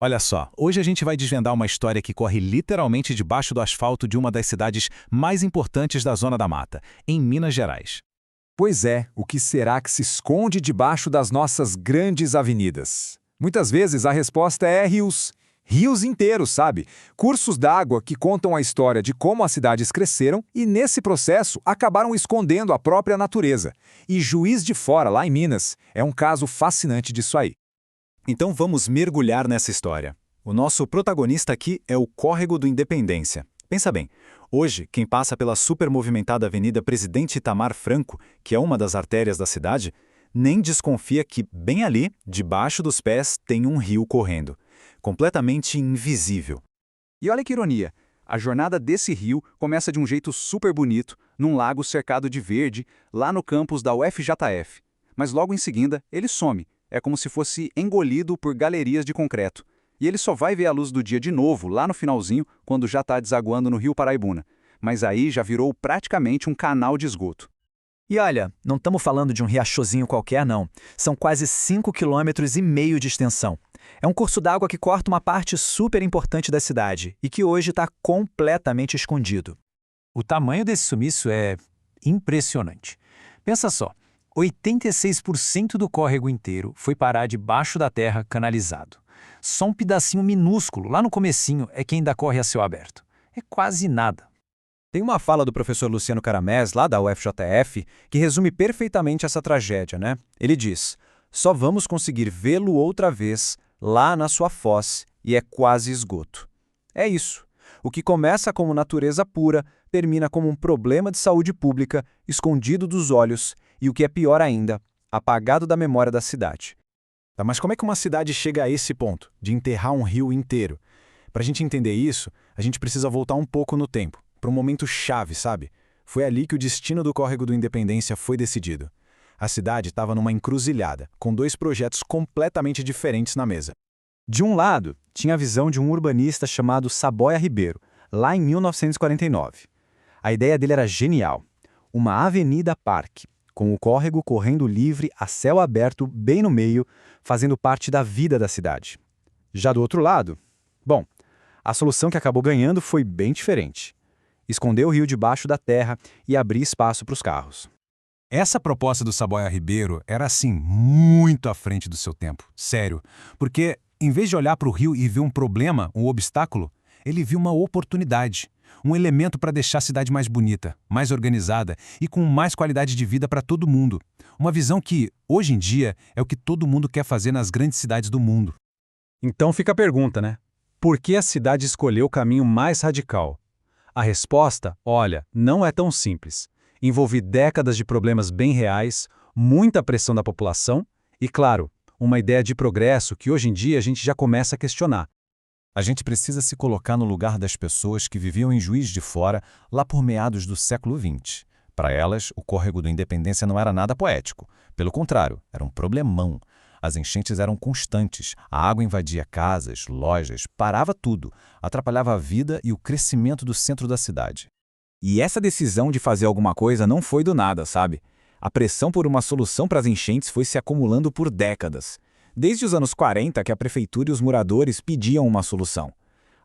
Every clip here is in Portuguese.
Olha só, hoje a gente vai desvendar uma história que corre literalmente debaixo do asfalto de uma das cidades mais importantes da Zona da Mata, em Minas Gerais. Pois é, o que será que se esconde debaixo das nossas grandes avenidas? Muitas vezes a resposta é rios. Rios inteiros, sabe? Cursos d'água que contam a história de como as cidades cresceram e, nesse processo, acabaram escondendo a própria natureza. E Juiz de Fora, lá em Minas, é um caso fascinante disso aí. Então vamos mergulhar nessa história. O nosso protagonista aqui é o Córrego do Independência. Pensa bem, hoje quem passa pela super movimentada Avenida Presidente Itamar Franco, que é uma das artérias da cidade, nem desconfia que, bem ali, debaixo dos pés, tem um rio correndo. Completamente invisível. E olha que ironia, a jornada desse rio começa de um jeito super bonito, num lago cercado de verde, lá no campus da UFJF. Mas logo em seguida, ele some. É como se fosse engolido por galerias de concreto. E ele só vai ver a luz do dia de novo, lá no finalzinho, quando já está desaguando no Rio Paraibuna. Mas aí já virou praticamente um canal de esgoto. E olha, não estamos falando de um riachozinho qualquer, não. São quase 5,5 km de extensão. É um curso d'água que corta uma parte super importante da cidade e que hoje está completamente escondido. O tamanho desse sumiço é impressionante. Pensa só, 86% do córrego inteiro foi parar debaixo da terra canalizado. Só um pedacinho minúsculo, lá no comecinho, é que ainda corre a céu aberto. É quase nada. Tem uma fala do professor Luciano Caramés, lá da UFJF, que resume perfeitamente essa tragédia, né? Ele diz: só vamos conseguir vê-lo outra vez lá na sua foz e é quase esgoto. É isso. O que começa como natureza pura termina como um problema de saúde pública escondido dos olhos e, o que é pior ainda, apagado da memória da cidade. Tá, mas como é que uma cidade chega a esse ponto, de enterrar um rio inteiro? Para a gente entender isso, a gente precisa voltar um pouco no tempo, para um momento chave, sabe? Foi ali que o destino do Córrego do Independência foi decidido. A cidade estava numa encruzilhada, com dois projetos completamente diferentes na mesa. De um lado, tinha a visão de um urbanista chamado Saboia Ribeiro, lá em 1949. A ideia dele era genial. Uma avenida-parque, com o córrego correndo livre a céu aberto bem no meio, fazendo parte da vida da cidade. Já do outro lado, bom, a solução que acabou ganhando foi bem diferente. Esconder o rio debaixo da terra e abrir espaço para os carros. Essa proposta do Saboia Ribeiro era, assim, muito à frente do seu tempo. Sério. Porque, em vez de olhar para o rio e ver um problema, um obstáculo, ele viu uma oportunidade. Um elemento para deixar a cidade mais bonita, mais organizada e com mais qualidade de vida para todo mundo. Uma visão que, hoje em dia, é o que todo mundo quer fazer nas grandes cidades do mundo. Então fica a pergunta, né? Por que a cidade escolheu o caminho mais radical? A resposta, olha, não é tão simples. Envolve décadas de problemas bem reais, muita pressão da população e, claro, uma ideia de progresso que hoje em dia a gente já começa a questionar. A gente precisa se colocar no lugar das pessoas que viviam em Juiz de Fora lá por meados do século XX. Para elas, o Córrego do Independência não era nada poético. Pelo contrário, era um problemão. As enchentes eram constantes, a água invadia casas, lojas, parava tudo, atrapalhava a vida e o crescimento do centro da cidade. E essa decisão de fazer alguma coisa não foi do nada, sabe? A pressão por uma solução para as enchentes foi se acumulando por décadas. Desde os anos 40 que a prefeitura e os moradores pediam uma solução.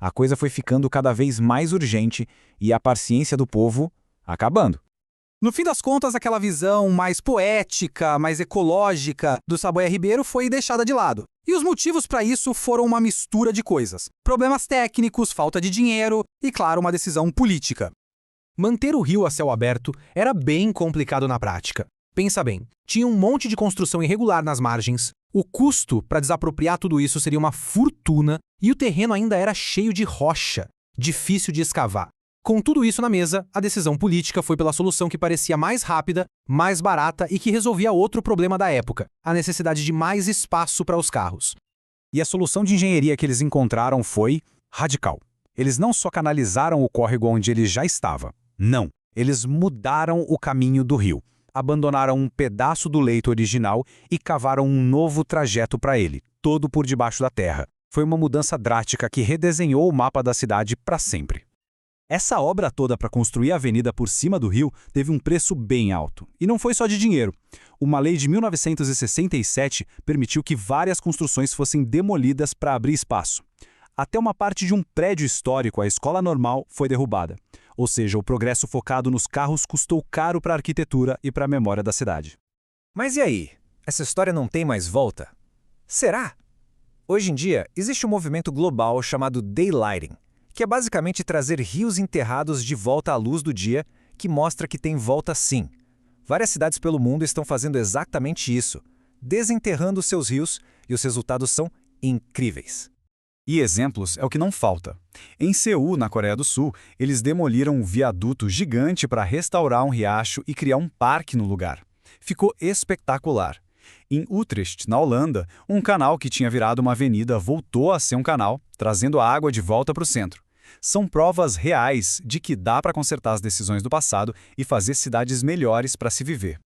A coisa foi ficando cada vez mais urgente e a paciência do povo acabando. No fim das contas, aquela visão mais poética, mais ecológica do Saboia Ribeiro foi deixada de lado. E os motivos para isso foram uma mistura de coisas. Problemas técnicos, falta de dinheiro e, claro, uma decisão política. Manter o rio a céu aberto era bem complicado na prática. Pensa bem, tinha um monte de construção irregular nas margens, o custo para desapropriar tudo isso seria uma fortuna e o terreno ainda era cheio de rocha, difícil de escavar. Com tudo isso na mesa, a decisão política foi pela solução que parecia mais rápida, mais barata e que resolvia outro problema da época, a necessidade de mais espaço para os carros. E a solução de engenharia que eles encontraram foi radical. Eles não só canalizaram o córrego onde ele já estava. Não, eles mudaram o caminho do rio. Abandonaram um pedaço do leito original e cavaram um novo trajeto para ele, todo por debaixo da terra. Foi uma mudança drástica que redesenhou o mapa da cidade para sempre. Essa obra toda para construir a avenida por cima do rio teve um preço bem alto. E não foi só de dinheiro. Uma lei de 1967 permitiu que várias construções fossem demolidas para abrir espaço. Até uma parte de um prédio histórico, a Escola Normal, foi derrubada. Ou seja, o progresso focado nos carros custou caro para a arquitetura e para a memória da cidade. Mas e aí? Essa história não tem mais volta? Será? Hoje em dia, existe um movimento global chamado daylighting, que é basicamente trazer rios enterrados de volta à luz do dia, que mostra que tem volta sim. Várias cidades pelo mundo estão fazendo exatamente isso, desenterrando seus rios, e os resultados são incríveis. E exemplos é o que não falta. Em Seul, na Coreia do Sul, eles demoliram um viaduto gigante para restaurar um riacho e criar um parque no lugar. Ficou espetacular. Em Utrecht, na Holanda, um canal que tinha virado uma avenida voltou a ser um canal, trazendo a água de volta para o centro. São provas reais de que dá para consertar as decisões do passado e fazer cidades melhores para se viver.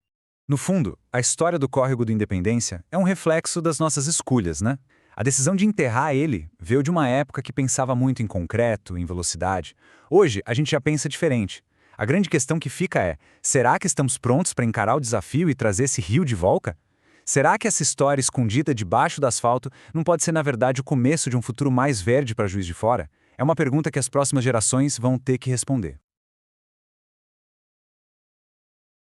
No fundo, a história do Córrego da Independência é um reflexo das nossas escolhas, né? A decisão de enterrar ele veio de uma época que pensava muito em concreto, em velocidade. Hoje, a gente já pensa diferente. A grande questão que fica é, será que estamos prontos para encarar o desafio e trazer esse rio de volta? Será que essa história escondida debaixo do asfalto não pode ser, na verdade, o começo de um futuro mais verde para Juiz de Fora? É uma pergunta que as próximas gerações vão ter que responder.